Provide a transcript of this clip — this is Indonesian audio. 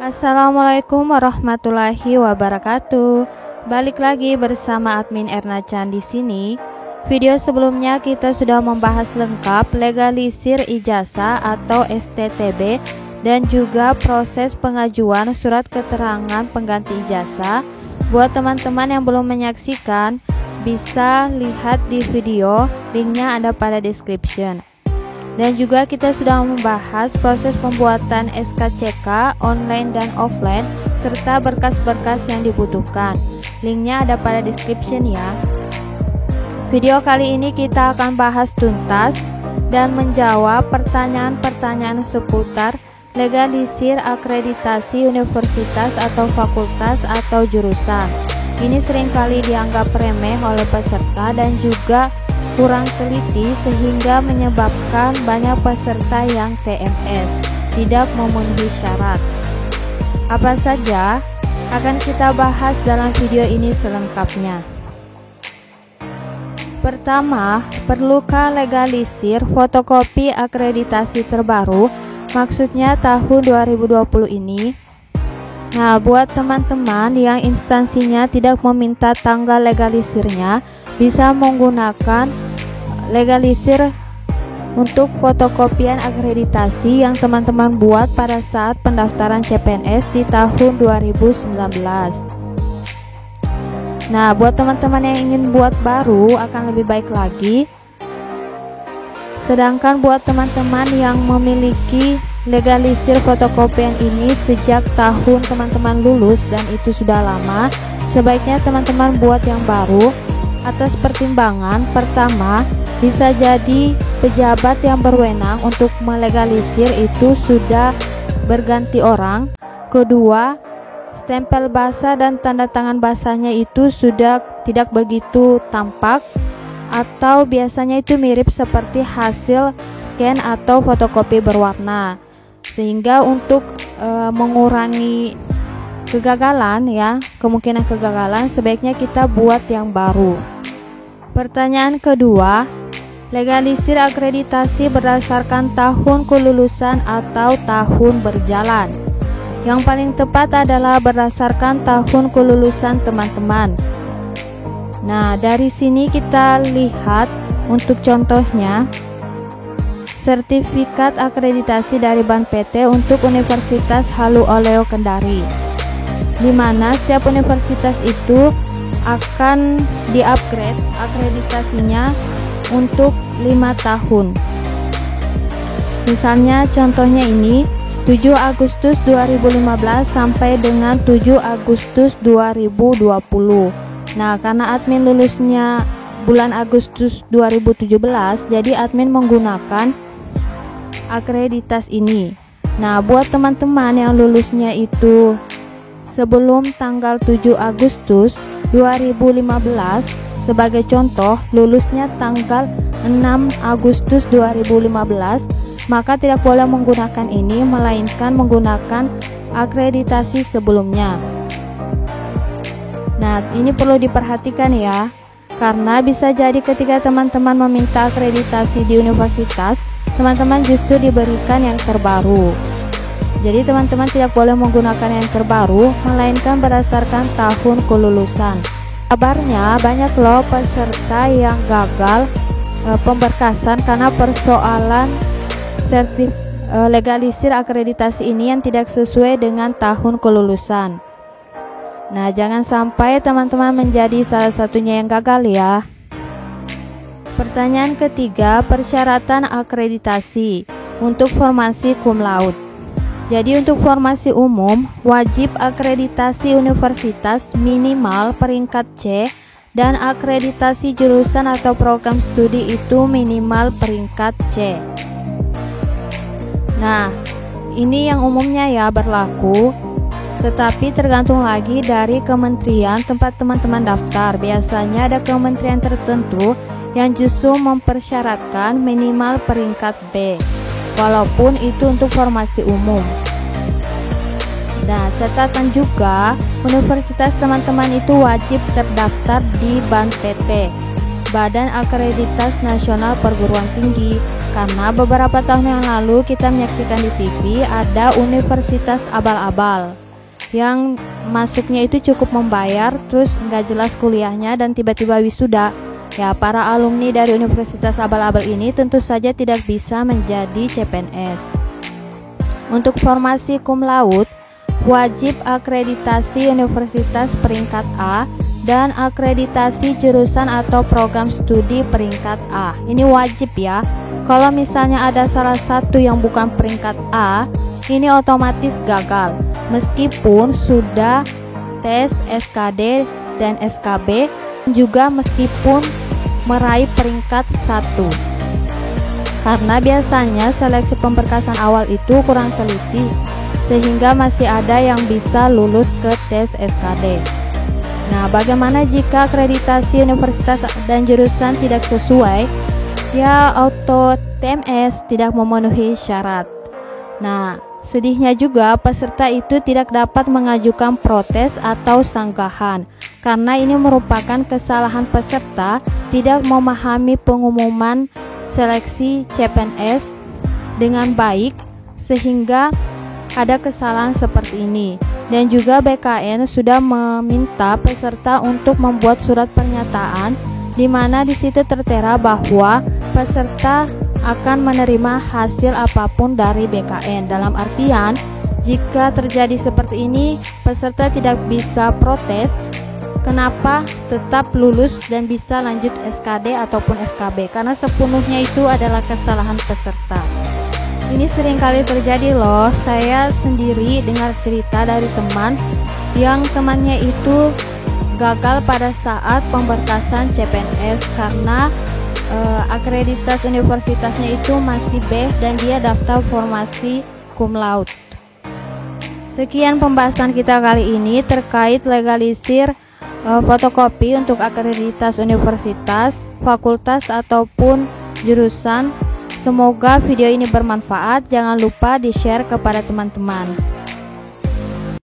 Assalamualaikum warahmatullahi wabarakatuh. Balik lagi bersama admin Erna Chan di sini. Video sebelumnya kita sudah membahas lengkap legalisir ijazah atau STTB dan juga proses pengajuan surat keterangan pengganti ijazah. Buat teman-teman yang belum menyaksikan, bisa lihat di video, linknya ada pada description. Dan juga kita sudah membahas proses pembuatan SKCK online dan offline serta berkas-berkas yang dibutuhkan. Linknya ada pada description ya. Video kali ini kita akan bahas tuntas dan menjawab pertanyaan-pertanyaan seputar legalisir akreditasi universitas atau fakultas atau jurusan. Ini seringkali dianggap remeh oleh peserta dan juga kurang teliti sehingga menyebabkan banyak peserta yang TMS tidak memenuhi syarat. Apa saja akan kita bahas dalam video ini selengkapnya. Pertama, perlukah legalisir fotokopi akreditasi terbaru, maksudnya tahun 2020 ini? Nah, buat teman-teman yang instansinya tidak meminta tanggal legalisirnya, bisa menggunakan legalisir untuk fotokopian akreditasi yang teman-teman buat pada saat pendaftaran CPNS di tahun 2019. Nah, buat teman-teman yang ingin buat baru akan lebih baik lagi. Sedangkan buat teman-teman yang memiliki legalisir fotokopian ini sejak tahun teman-teman lulus dan itu sudah lama, sebaiknya teman-teman buat yang baru. Atas pertimbangan, pertama, bisa jadi pejabat yang berwenang untuk melegalisir itu sudah berganti orang. Kedua, stempel basah dan tanda tangan basahnya itu sudah tidak begitu tampak atau biasanya itu mirip seperti hasil scan atau fotokopi berwarna. Sehingga untuk mengurangi kegagalan ya, kemungkinan kegagalan, sebaiknya kita buat yang baru. Pertanyaan kedua, legalisir akreditasi berdasarkan tahun kelulusan atau tahun berjalan? Yang paling tepat adalah berdasarkan tahun kelulusan teman-teman. Nah, dari sini kita lihat untuk contohnya, sertifikat akreditasi dari Ban PT untuk Universitas Halu Oleo Kendari, di mana setiap universitas itu akan di-upgrade akreditasinya untuk 5 tahun. Misalnya contohnya ini 7 Agustus 2015 sampai dengan 7 Agustus 2020. Nah, karena admin lulusnya bulan Agustus 2017, jadi admin menggunakan akreditas ini. Nah, buat teman-teman yang lulusnya itu sebelum tanggal 7 Agustus 2015, sebagai contoh lulusnya tanggal 6 Agustus 2015, maka tidak boleh menggunakan ini, melainkan menggunakan akreditasi sebelumnya. Nah, ini perlu diperhatikan ya, karena bisa jadi ketika teman-teman meminta akreditasi di universitas, teman-teman justru diberikan yang terbaru. Jadi teman-teman tidak boleh menggunakan yang terbaru, melainkan berdasarkan tahun kelulusan. Kabarnya banyak loh peserta yang gagal pemberkasan karena persoalan legalisir akreditasi ini yang tidak sesuai dengan tahun kelulusan. Nah, jangan sampai teman-teman menjadi salah satunya yang gagal ya. Pertanyaan ketiga, persyaratan akreditasi untuk formasi cum laude. Jadi untuk formasi umum, wajib akreditasi universitas minimal peringkat C dan akreditasi jurusan atau program studi itu minimal peringkat C. Nah, ini yang umumnya ya berlaku, tetapi tergantung lagi dari kementerian tempat teman-teman daftar. Biasanya ada kementerian tertentu yang justru mempersyaratkan minimal peringkat B, walaupun itu untuk formasi umum. Nah, catatan juga, universitas teman-teman itu wajib terdaftar di Ban PT, Badan Akreditas Nasional Perguruan Tinggi, Karena beberapa tahun yang lalu kita menyaksikan di TV ada universitas abal-abal yang masuknya itu cukup membayar, terus nggak jelas kuliahnya dan tiba-tiba wisuda. Ya, para alumni dari universitas abal-abal ini tentu saja tidak bisa menjadi CPNS. Untuk formasi cum laude, wajib akreditasi universitas peringkat A dan akreditasi jurusan atau program studi peringkat A. Ini wajib ya. Kalau misalnya ada salah satu yang bukan peringkat A, ini otomatis gagal. Meskipun sudah tes SKD dan SKB, juga meskipun meraih peringkat 1. Karena biasanya seleksi pemberkasan awal itu kurang teliti, sehingga masih ada yang bisa lulus ke tes SKD. Nah, bagaimana jika akreditasi universitas dan jurusan tidak sesuai? Ya, auto TMS tidak memenuhi syarat. Nah, sedihnya juga peserta itu tidak dapat mengajukan protes atau sanggahan karena ini merupakan kesalahan peserta tidak memahami pengumuman seleksi CPNS dengan baik sehingga ada kesalahan seperti ini. Dan juga BKN sudah meminta peserta untuk membuat surat pernyataan di mana di situ tertera bahwa peserta akan menerima hasil apapun dari BKN. Dalam artian, jika terjadi seperti ini, peserta tidak bisa protes. Kenapa tetap lulus dan bisa lanjut SKD ataupun SKB? Karena sepenuhnya itu adalah kesalahan peserta. Ini seringkali terjadi loh. Saya sendiri dengar cerita dari teman yang temannya itu gagal pada saat pemberkasan CPNS karena akreditas universitasnya itu masih B dan dia daftar formasi cum laude. Sekian pembahasan kita kali ini terkait legalisir fotokopi untuk akreditas universitas, fakultas ataupun jurusan. Semoga video ini bermanfaat. Jangan lupa di-share kepada teman-teman.